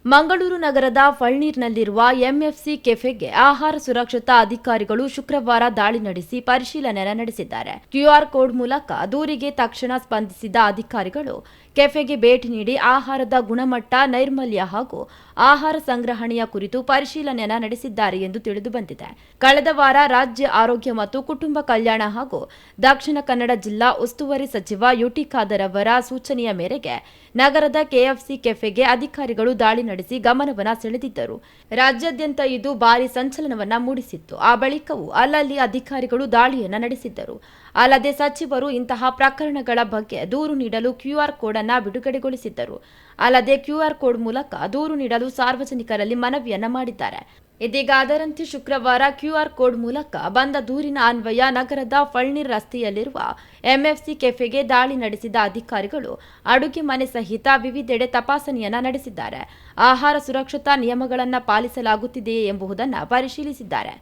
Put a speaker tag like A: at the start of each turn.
A: ಮಂಗಳೂರು ನಗರದ ಫಳ್ನೀರ್ನಲ್ಲಿರುವ ಎಂಎಫ್ಸಿ ಕೆಫೆಗೆ ಆಹಾರ ಸುರಕ್ಷತಾ ಅಧಿಕಾರಿಗಳು ಶುಕ್ರವಾರ ದಾಳಿ ನಡೆಸಿ ಪರಿಶೀಲನೆ ನಡೆಸಿದ್ದಾರೆ. ಕ್ಯೂಆರ್ ಕೋಡ್ ಮೂಲಕ ದೂರಿಗೆ ತಕ್ಷಣ ಸ್ಪಂದಿಸಿದ ಅಧಿಕಾರಿಗಳು ಕೆಫೆಗೆ ಭೇಟಿ ನೀಡಿ ಆಹಾರದ ಗುಣಮಟ್ಟ, ನೈರ್ಮಲ್ಯ ಹಾಗೂ ಆಹಾರ ಸಂಗ್ರಹಣೆಯ ಕುರಿತು ಪರಿಶೀಲನೆ ನಡೆಸಿದ್ದಾರೆ ಎಂದು ತಿಳಿದುಬಂದಿದೆ. ಕಳೆದ ವಾರ ರಾಜ್ಯ ಆರೋಗ್ಯ ಮತ್ತು ಕುಟುಂಬ ಕಲ್ಯಾಣ ಹಾಗೂ ದಕ್ಷಿಣ ಕನ್ನಡ ಜಿಲ್ಲಾ ಉಸ್ತುವಾರಿ ಸಚಿವ ಯುಟಿ ಖಾದರ್ ಅವರ ಸೂಚನೆಯ ಮೇರೆಗೆ ನಗರದ ಕೆಎಫ್ಸಿ ಕೆಫೆಗೆ ಅಧಿಕಾರಿಗಳು ದಾಳಿ ನಡೆಸಿ ಗಮನವನ್ನ ಸೆಳೆದಿದ್ದರು. ರಾಜ್ಯಾದ್ಯಂತ ಇದು ಭಾರಿ ಸಂಚಲನವನ್ನ ಮೂಡಿಸಿತ್ತು. ಆ ಬಳಿಕವೂ ಅಲ್ಲಲ್ಲಿ ಅಧಿಕಾರಿಗಳು ದಾಳಿಯನ್ನ ನಡೆಸಿದ್ದರು. ಅಲ್ಲದೆ ಸಚಿವರು ಇಂತಹ ಪ್ರಕರಣಗಳ ಬಗ್ಗೆ ದೂರು ನೀಡಲು ಕ್ಯೂಆರ್ ಕೋಡ್ ಅನ್ನು ಬಿಡುಗಡೆಗೊಳಿಸಿದ್ದರು. ಅಲ್ಲದೆ ಕ್ಯೂಆರ್ ಕೋಡ್ ಮೂಲಕ ದೂರು ನೀಡಲು ಸಾರ್ವಜನಿಕರಲ್ಲಿ ಮನವಿಯನ್ನ ಮಾಡಿದ್ದಾರೆ. ಇದೀಗ ಅದರಂತೆ ಶುಕ್ರವಾರ ಕ್ಯೂಆರ್ ಕೋಡ್ ಮೂಲಕ ಬಂದ ದೂರಿನ ಅನ್ವಯ ನಗರದ ಫಳ್ನೀರ್ ರಸ್ತೆಯಲ್ಲಿರುವ ಎಂಎಫ್ಸಿ ಕೆಫೆಗೆ ದಾಳಿ ನಡೆಸಿದ ಅಧಿಕಾರಿಗಳು ಅಡುಗೆ ಮನೆ ಸಹಿತ ವಿವಿಧೆಡೆ ತಪಾಸಣೆಯನ್ನ ನಡೆಸಿದ್ದಾರೆ. ಆಹಾರ ಸುರಕ್ಷತಾ ನಿಯಮಗಳನ್ನು ಪಾಲಿಸಲಾಗುತ್ತಿದೆಯೇ ಎಂಬುದನ್ನು ಪರಿಶೀಲಿಸಿದ್ದಾರೆ.